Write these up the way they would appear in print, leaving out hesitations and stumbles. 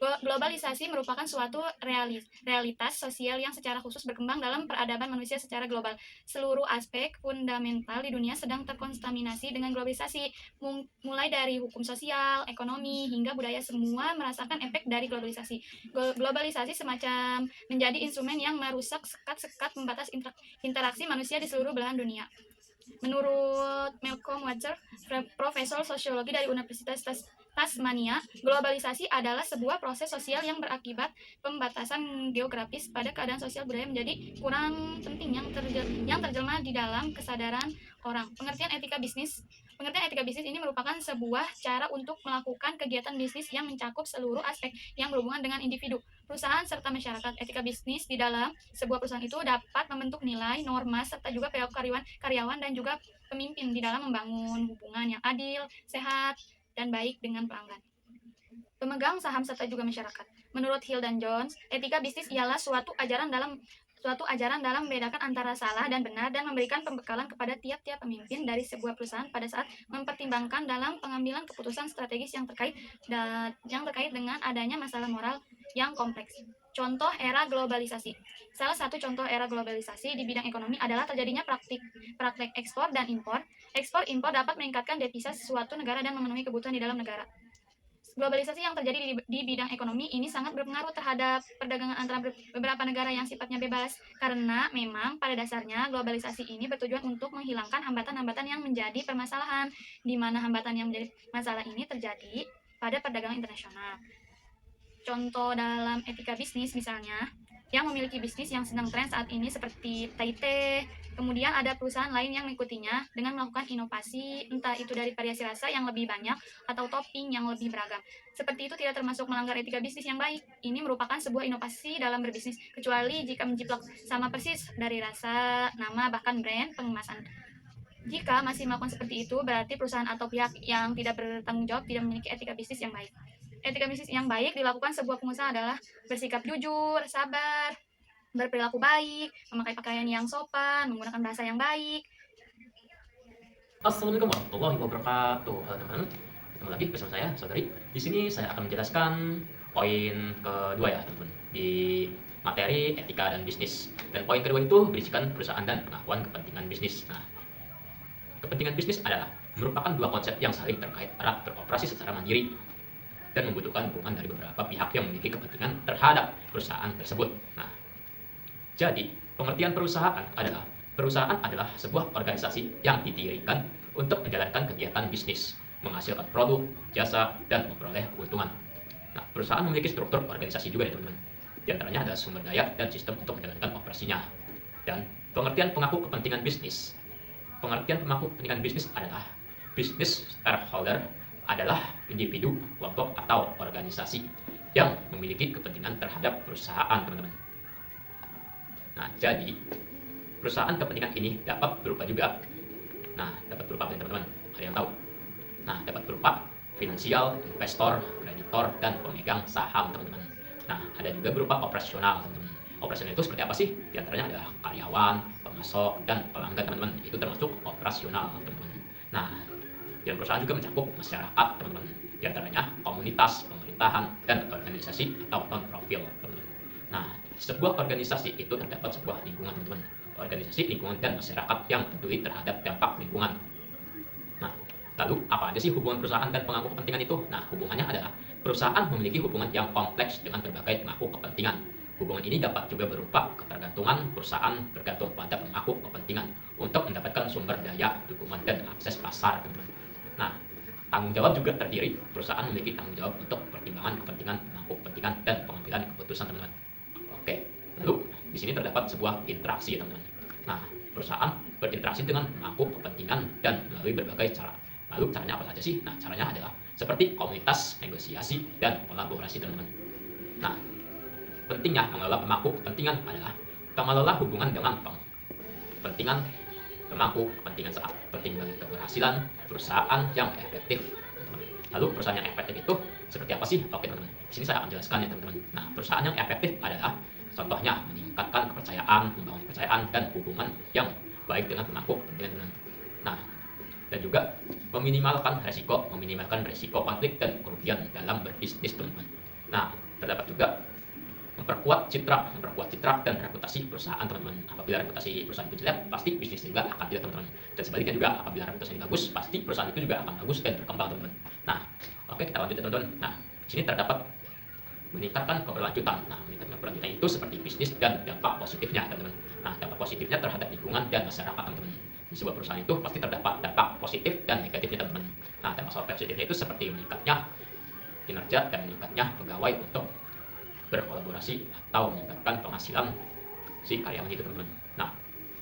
Globalisasi merupakan suatu realitas sosial yang secara khusus berkembang dalam peradaban manusia secara global. Seluruh aspek fundamental di dunia sedang terkontaminasi dengan globalisasi, mulai dari hukum sosial, ekonomi, hingga budaya, semua merasakan efek dari globalisasi. Globalisasi semacam menjadi instrumen yang merusak sekat-sekat membatas interaksi manusia di seluruh belahan dunia. Menurut Malcolm Watzer, profesor sosiologi dari Universitas Tasmania, globalisasi adalah sebuah proses sosial yang berakibat pembatasan geografis pada keadaan sosial budaya menjadi kurang penting yang terjelma di dalam kesadaran orang. Pengertian etika bisnis ini merupakan sebuah cara untuk melakukan kegiatan bisnis yang mencakup seluruh aspek yang berhubungan dengan individu, perusahaan, serta masyarakat. Etika bisnis di dalam sebuah perusahaan itu dapat membentuk nilai, norma, serta juga perilaku karyawan dan juga pemimpin di dalam membangun hubungan yang adil, sehat, dan baik dengan pelanggan, pemegang saham, serta juga masyarakat. Menurut Hill dan Jones, etika bisnis ialah suatu ajaran dalam membedakan antara salah dan benar dan memberikan pembekalan kepada tiap-tiap pemimpin dari sebuah perusahaan pada saat mempertimbangkan dalam pengambilan keputusan strategis yang terkait dengan adanya masalah moral yang kompleks. Contoh era globalisasi. Salah satu contoh era globalisasi di bidang ekonomi adalah terjadinya praktek ekspor dan impor. Ekspor-impor dapat meningkatkan devisa suatu negara dan memenuhi kebutuhan di dalam negara. Globalisasi yang terjadi di bidang ekonomi ini sangat berpengaruh terhadap perdagangan antara beberapa negara yang sifatnya bebas, karena memang pada dasarnya globalisasi ini bertujuan untuk menghilangkan hambatan-hambatan yang menjadi permasalahan, di mana hambatan yang menjadi masalah ini terjadi pada perdagangan internasional. Contoh dalam etika bisnis misalnya, yang memiliki bisnis yang sedang tren saat ini seperti Taite, kemudian ada perusahaan lain yang mengikutinya dengan melakukan inovasi, entah itu dari variasi rasa yang lebih banyak atau topping yang lebih beragam. Seperti itu tidak termasuk melanggar etika bisnis yang baik. Ini merupakan sebuah inovasi dalam berbisnis, kecuali jika menjiplak sama persis dari rasa, nama, bahkan brand pengemasan. Jika masih melakukan seperti itu, berarti perusahaan atau pihak yang tidak bertanggung jawab tidak memiliki etika bisnis yang baik. Etika bisnis yang baik dilakukan sebuah pengusaha adalah bersikap jujur, sabar, berperilaku baik, memakai pakaian yang sopan, menggunakan bahasa yang baik. Assalamualaikum warahmatullahi wabarakatuh. Halo teman-teman, ketemu lagi bersama saya, saudari. Di sini saya akan menjelaskan poin kedua ya teman-teman di materi etika dan bisnis. Dan poin kedua itu berisikan perusahaan dan pengakuan kepentingan bisnis. Nah, kepentingan bisnis adalah merupakan dua konsep yang saling terkait erat, beroperasi secara mandiri dan membutuhkan dukungan dari beberapa pihak yang memiliki kepentingan terhadap perusahaan tersebut. Nah, jadi pengertian perusahaan adalah sebuah organisasi yang didirikan untuk menjalankan kegiatan bisnis, menghasilkan produk, jasa, dan memperoleh keuntungan. Nah, perusahaan memiliki struktur organisasi juga ya teman-teman. Di antaranya ada sumber daya dan sistem untuk menjalankan operasinya. Dan pengertian pemangku kepentingan bisnis. Pengertian pemangku kepentingan bisnis adalah business stakeholder adalah individu, kelompok, atau organisasi yang memiliki kepentingan terhadap perusahaan, teman-teman. Nah, jadi perusahaan kepentingan ini dapat berupa juga. Nah, dapat berupa apa, teman-teman? Ada yang tahu? Nah, dapat berupa finansial, investor, kreditor, dan pemegang saham, teman-teman. Nah, ada juga berupa operasional, teman-teman. Operasional itu seperti apa sih? Di antaranya adalah karyawan, pemasok, dan pelanggan, teman-teman. Itu termasuk operasional, teman-teman. Nah, dan perusahaan juga mencakup masyarakat, teman-teman. Di antaranya komunitas, pemerintahan, dan organisasi atau non-profil, teman-teman. Nah, sebuah organisasi itu terdapat sebuah lingkungan, teman-teman. Organisasi, lingkungan, dan masyarakat yang peduli terhadap dampak lingkungan. Nah, lalu apa aja sih hubungan perusahaan dan pemangku kepentingan itu? Nah, hubungannya adalah perusahaan memiliki hubungan yang kompleks dengan berbagai pemangku kepentingan. Hubungan ini dapat juga berupa ketergantungan perusahaan bergantung pada pemangku kepentingan untuk mendapatkan sumber daya, dukungan, dan akses pasar, teman-teman. Nah, tanggung jawab juga terdiri. Perusahaan memiliki tanggung jawab untuk pertimbangan kepentingan, pemangku kepentingan, dan pengambilan keputusan, teman-teman. Oke, lalu di sini terdapat sebuah interaksi, teman-teman. Nah, perusahaan berinteraksi dengan pemangku kepentingan dan melalui berbagai cara. Lalu caranya apa saja sih? Nah, caranya adalah seperti komunitas, negosiasi, dan kolaborasi, teman-teman. Nah, pentingnya mengelola pemangku kepentingan adalah mengelola hubungan dengan kepentingan pemangku kepentingan saat penting bagi keberhasilan perusahaan yang efektif. Lalu perusahaan yang efektif itu seperti apa sih? Oke teman-teman, di sini saya akan jelaskan ya teman-teman. Nah, perusahaan yang efektif adalah contohnya meningkatkan kepercayaan, membangun kepercayaan dan hubungan yang baik dengan pemangku kepentingan. Nah, dan juga meminimalkan resiko konflik dan kerugian dalam berbisnis, teman-teman. Nah, terdapat juga memperkuat citra dan reputasi perusahaan, teman-teman. Apabila reputasi perusahaan itu jelek, pasti bisnis juga akan jelek, teman-teman. Dan sebaliknya juga, apabila reputasi bagus, pasti perusahaan itu juga akan bagus dan berkembang, teman-teman. Nah, oke, kita lanjut, teman-teman. Nah, di sini terdapat meningkatkan keberlanjutan. Nah, meningkatkan keberlanjutan itu seperti bisnis dan dampak positifnya, teman-teman. Nah, dampak positifnya terhadap lingkungan dan masyarakat, teman-teman. Di sebuah perusahaan itu pasti terdapat dampak positif dan negatifnya, teman-teman. Nah, dampak positifnya itu seperti meningkatnya kinerja dan meningkatnya pegawai untuk berkolaborasi atau meningkatkan penghasilan si karyawan itu, teman-teman. Nah,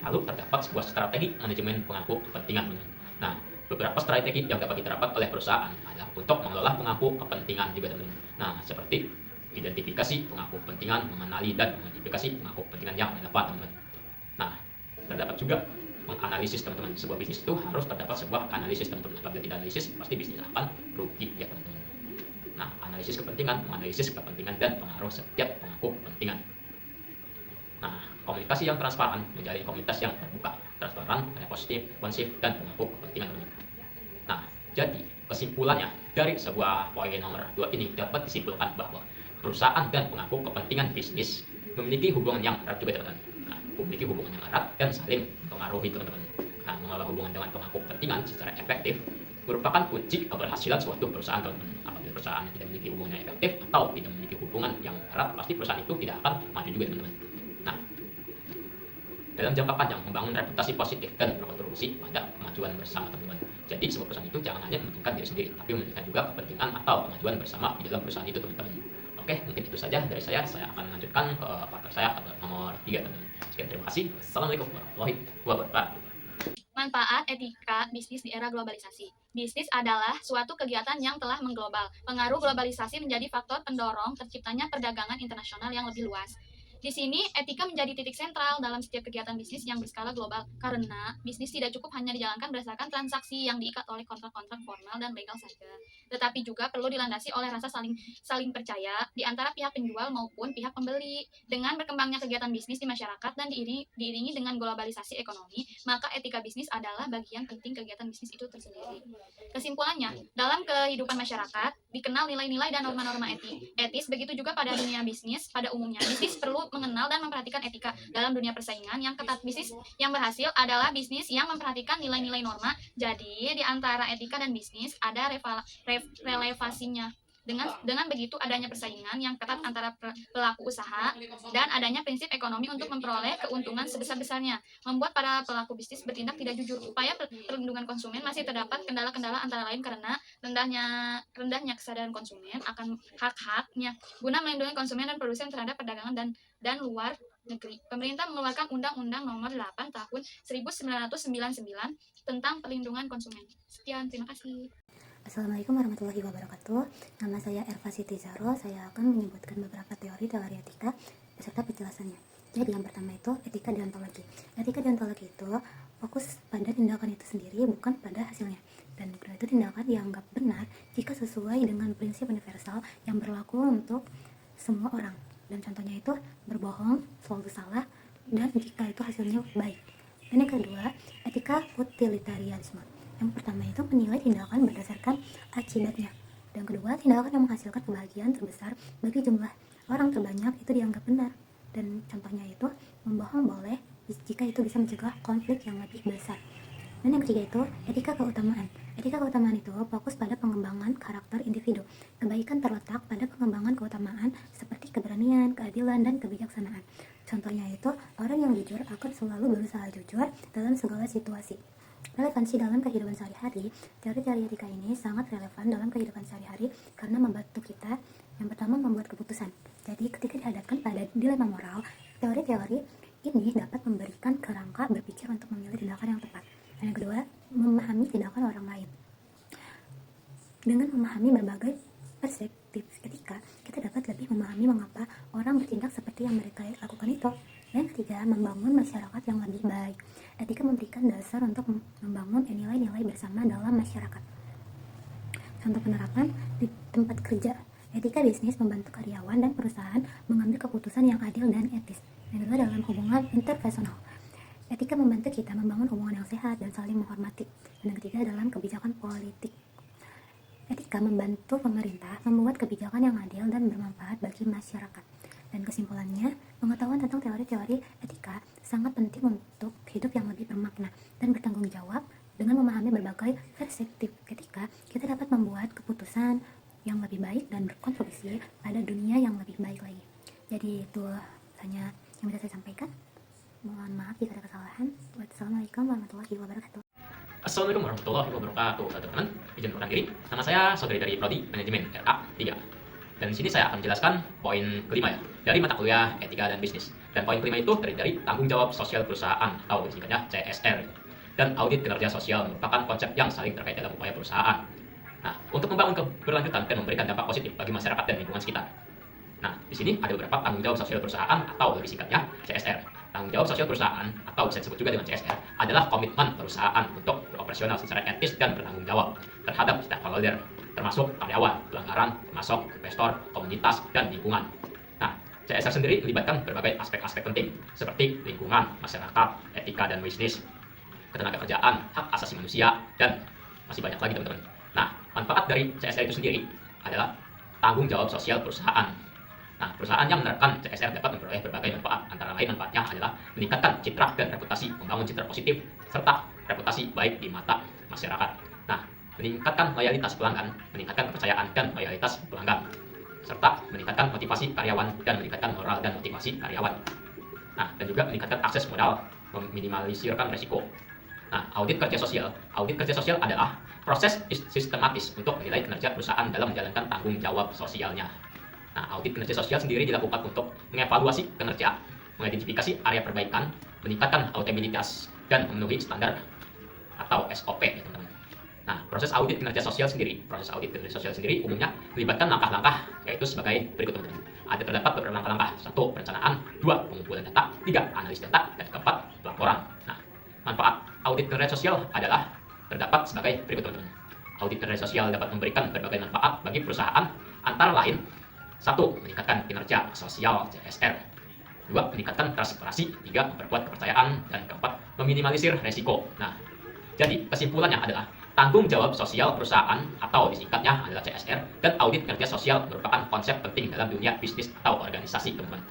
lalu terdapat sebuah strategi manajemen pemangku kepentingan, teman-teman. Nah, beberapa strategi yang dapat diterapkan oleh perusahaan adalah untuk mengelola pemangku kepentingan juga, teman-teman. Nah, seperti identifikasi pemangku kepentingan, mengenali dan mengidentifikasi pemangku kepentingan yang relevan, teman-teman. Nah, terdapat juga menganalisis, teman-teman. Sebuah bisnis itu harus terdapat sebuah analisis, teman-teman. Apabila tidak analisis, pasti bisnis akan rugi ya, teman-teman. Nah, menganalisis kepentingan dan pengaruh setiap pemangku kepentingan. Nah, komunikasi yang transparan menjadi komunitas yang terbuka, transparan, responsif, dan pemangku kepentingan, teman-teman. Nah, jadi kesimpulannya dari sebuah poin nomor 2 ini dapat disimpulkan bahwa perusahaan dan pemangku kepentingan bisnis memiliki hubungan yang erat juga, teman-teman. Nah, memiliki hubungan yang erat dan saling mempengaruhi, teman-teman. Nah, mengelola hubungan dengan pemangku kepentingan secara efektif merupakan kunci keberhasilan suatu perusahaan, teman-teman. Apabila perusahaan yang tidak memiliki hubungan yang efektif atau tidak memiliki hubungan yang erat, pasti perusahaan itu tidak akan maju juga, teman-teman. Nah, dalam jangka panjang membangun reputasi positif dan berkontribusi pada kemajuan bersama, teman-teman. Jadi sebuah perusahaan itu jangan hanya mementingkan diri sendiri, tapi mementingkan juga kepentingan atau kemajuan bersama di dalam perusahaan itu, teman-teman. Oke, mungkin itu saja dari saya. Saya akan lanjutkan ke partner saya nomor 3, teman-teman. Sekian, terima kasih. Assalamualaikum warahmatullahi wabarakatuh. Manfaat etika bisnis di era globalisasi. Bisnis adalah suatu kegiatan yang telah mengglobal. Pengaruh globalisasi menjadi faktor pendorong terciptanya perdagangan internasional yang lebih luas. Di sini, etika menjadi titik sentral dalam setiap kegiatan bisnis yang berskala global, karena bisnis tidak cukup hanya dijalankan berdasarkan transaksi yang diikat oleh kontrak-kontrak formal dan legal saja, tetapi juga perlu dilandasi oleh rasa saling percaya di antara pihak penjual maupun pihak pembeli. Dengan berkembangnya kegiatan bisnis di masyarakat dan diiringi dengan globalisasi ekonomi, maka etika bisnis adalah bagian penting kegiatan bisnis itu tersendiri. Kesimpulannya, dalam kehidupan masyarakat dikenal nilai-nilai dan norma-norma etis, begitu juga pada dunia bisnis pada umumnya. Bisnis perlu mengenal dan memperhatikan etika. Dalam dunia persaingan yang ketat, bisnis yang berhasil adalah bisnis yang memperhatikan nilai-nilai norma. Jadi, di antara etika dan bisnis ada relevasinya. Dengan begitu, adanya persaingan yang ketat antara pelaku usaha dan adanya prinsip ekonomi untuk memperoleh keuntungan sebesar-besarnya membuat para pelaku bisnis bertindak tidak jujur. Upaya perlindungan konsumen masih terdapat kendala-kendala antara lain karena rendahnya kesadaran konsumen akan hak-haknya. Guna melindungi konsumen dan produsen terhadap perdagangan dan luar negeri, pemerintah mengeluarkan Undang-Undang Nomor 8 Tahun 1999 tentang perlindungan konsumen. Sekian, terima kasih. Assalamualaikum warahmatullahi wabarakatuh. Nama saya Erva Siti Zahro. Saya akan menyebutkan beberapa teori etika beserta penjelasannya. Jadi yang pertama itu etika deontologi. Etika deontologi itu fokus pada tindakan itu sendiri, bukan pada hasilnya. Dan kedua itu tindakan dianggap benar jika sesuai dengan prinsip universal yang berlaku untuk semua orang. Dan contohnya itu berbohong, selalu salah, dan jika itu hasilnya baik. Dan yang kedua, etika utilitarianisme. Yang pertama itu menilai tindakan berdasarkan akibatnya. Dan kedua, tindakan yang menghasilkan kebahagiaan terbesar bagi jumlah orang terbanyak itu dianggap benar. Dan contohnya itu membohong boleh jika itu bisa mencegah konflik yang lebih besar. Dan yang ketiga itu etika keutamaan. Etika keutamaan itu fokus pada pengembangan karakter individu. Kebaikan terletak pada pengembangan keutamaan seperti keberanian, keadilan, dan kebijaksanaan. Contohnya itu orang yang jujur akan selalu berusaha jujur dalam segala situasi. Relevansi dalam kehidupan sehari-hari. Teori-teori etika ini sangat relevan dalam kehidupan sehari-hari karena membantu kita yang pertama membuat keputusan. Jadi ketika dihadapkan pada dilema moral, teori-teori ini dapat memberikan kerangka berpikir untuk memilih tindakan yang tepat. Dan yang kedua, memahami tindakan orang lain. Dengan memahami berbagai perspektif etika, kita dapat lebih memahami mengapa orang bertindak seperti yang mereka lakukan itu. Dan yang ketiga, membangun masyarakat yang lebih baik. Etika memberikan dasar untuk membangun nilai-nilai bersama dalam masyarakat. Contoh penerapan di tempat kerja. Etika bisnis membantu karyawan dan perusahaan mengambil keputusan yang adil dan etis. Yang kedua, dalam hubungan interpersonal. Etika membantu kita membangun hubungan yang sehat dan saling menghormati. Dan yang ketiga, dalam kebijakan politik. Etika membantu pemerintah membuat kebijakan yang adil dan bermanfaat bagi bagi masyarakat. Dan kesimpulannya, pengetahuan tentang teori-teori etika sangat penting untuk hidup yang lebih bermakna dan bertanggung jawab. Dengan memahami berbagai perspektif etika, kita dapat membuat keputusan yang lebih baik dan berkontribusi pada dunia yang lebih baik lagi. Jadi itu hanya yang bisa saya sampaikan. Mohon maaf jika ada kesalahan. Wassalamualaikum warahmatullahi wabarakatuh. Assalamualaikum warahmatullahi wabarakatuh, teman-teman. Izin memperkenalkan diri. Nama saya Saudari dari Prodi Manajemen RA 3. Dan di sini saya akan menjelaskan poin kelima ya, dari mata kuliah Etika dan Bisnis. Dan poin kelima itu terdiri dari tanggung jawab sosial perusahaan atau disingkatnya CSR. Dan audit kinerja sosial merupakan konsep yang saling terkait dalam upaya perusahaan. Nah, untuk membangun keberlanjutan dan memberikan dampak positif bagi masyarakat dan lingkungan sekitar. Nah, di sini ada beberapa tanggung jawab sosial perusahaan atau lebih singkatnya CSR. Tanggung jawab sosial perusahaan atau bisa disebut juga dengan CSR adalah komitmen perusahaan untuk beroperasional secara etis dan bertanggung jawab terhadap stakeholder, termasuk karyawan, pelanggaran, termasuk investor, komunitas, dan lingkungan. Nah, CSR sendiri melibatkan berbagai aspek-aspek penting seperti lingkungan, masyarakat, etika dan bisnis, ketenagakerjaan, hak asasi manusia, dan masih banyak lagi teman-teman. Nah, manfaat dari CSR itu sendiri adalah tanggung jawab sosial perusahaan. Nah, perusahaan yang menerapkan CSR dapat memperoleh berbagai manfaat. Antara lain manfaatnya adalah meningkatkan citra dan reputasi, membangun citra positif, serta reputasi baik di mata masyarakat. Nah, meningkatkan loyalitas pelanggan, meningkatkan kepercayaan dan loyalitas pelanggan, serta meningkatkan motivasi karyawan dan meningkatkan moral dan motivasi karyawan. Nah, dan juga meningkatkan akses modal, meminimalisirkan risiko. Nah, audit kerja sosial adalah proses sistematis untuk menilai kinerja perusahaan dalam menjalankan tanggung jawab sosialnya. Nah, audit kinerja sosial sendiri dilakukan untuk mengevaluasi kinerja, mengidentifikasi area perbaikan, meningkatkan akuntabilitas, dan memenuhi standar atau SOP ya teman-teman. Nah, proses audit kinerja sosial sendiri umumnya melibatkan langkah-langkah yaitu sebagai berikut teman-teman. Terdapat beberapa langkah-langkah. 1. Perencanaan, 2. Pengumpulan data, 3. Analisis data, dan keempat, pelaporan. Nah, manfaat audit kinerja sosial adalah terdapat sebagai berikut teman-teman. Audit kinerja sosial dapat memberikan berbagai manfaat bagi perusahaan, antara lain 1. Meningkatkan kinerja sosial CSR, 2. Meningkatkan transparansi, 3. Memperkuat kepercayaan, dan keempat, meminimalisir resiko. Nah, jadi kesimpulannya adalah tanggung jawab sosial perusahaan atau disingkatnya adalah CSR, dan audit kinerja sosial merupakan konsep penting dalam dunia bisnis atau organisasi teman-teman.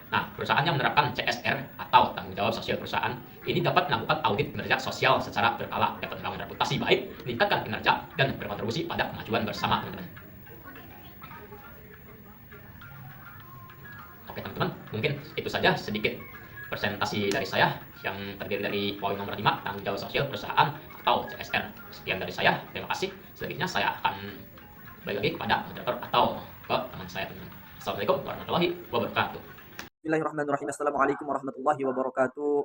Nah, perusahaan yang menerapkan CSR atau tanggung jawab sosial perusahaan ini dapat melakukan audit kinerja sosial secara berkala, dapat membangun reputasi baik, meningkatkan kinerja, dan berkontribusi pada kemajuan bersama teman-teman. Oke teman-teman, mungkin itu saja sedikit presentasi dari saya yang terdiri dari poin nomor 5, tanggung jawab sosial perusahaan atau CSR. Sekian dari saya, terima kasih. Selanjutnya saya akan balik lagi kepada moderator atau ke teman saya teman-teman. Assalamualaikum warahmatullahi wabarakatuh. Bismillahirrahmanirrahim. Assalamualaikum warahmatullahi wabarakatuh.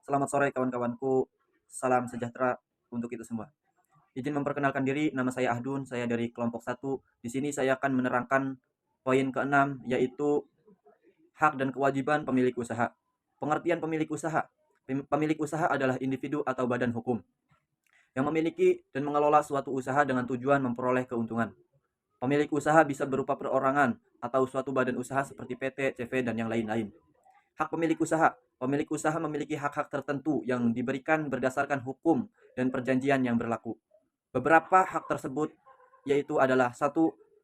Selamat sore kawan-kawanku. Salam sejahtera untuk kita semua. Izin memperkenalkan diri, nama saya Ahdun, saya dari kelompok 1. Di sini saya akan menerangkan poin ke-6, yaitu hak dan kewajiban pemilik usaha. Pengertian pemilik usaha. Pemilik usaha adalah individu atau badan hukum yang memiliki dan mengelola suatu usaha dengan tujuan memperoleh keuntungan. Pemilik usaha bisa berupa perorangan atau suatu badan usaha seperti PT, CV, dan yang lain-lain. Hak pemilik usaha. Pemilik usaha memiliki hak-hak tertentu yang diberikan berdasarkan hukum dan perjanjian yang berlaku. Beberapa hak tersebut yaitu adalah 1.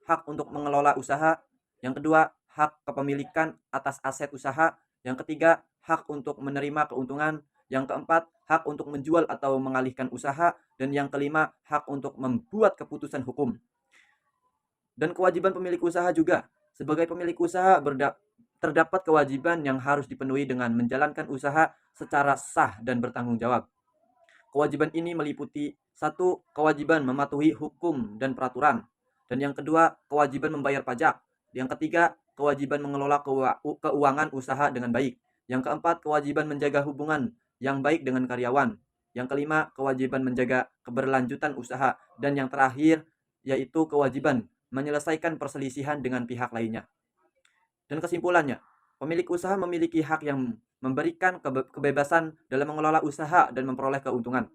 Hak untuk mengelola usaha. Yang kedua, hak kepemilikan atas aset usaha. Yang ketiga, hak untuk menerima keuntungan. Yang keempat, hak untuk menjual atau mengalihkan usaha. Dan yang kelima, hak untuk membuat keputusan hukum. Dan kewajiban pemilik usaha juga. Sebagai pemilik usaha terdapat kewajiban yang harus dipenuhi dengan menjalankan usaha secara sah dan bertanggung jawab. Kewajiban ini meliputi 1. Kewajiban mematuhi hukum dan peraturan. Dan yang kedua, kewajiban membayar pajak. Yang ketiga, kewajiban mengelola keuangan usaha dengan baik. Yang keempat, kewajiban menjaga hubungan yang baik dengan karyawan. Yang kelima, kewajiban menjaga keberlanjutan usaha. Dan yang terakhir, yaitu kewajiban menyelesaikan perselisihan dengan pihak lainnya. Dan kesimpulannya, pemilik usaha memiliki hak yang memberikan kebebasan dalam mengelola usaha dan memperoleh keuntungan.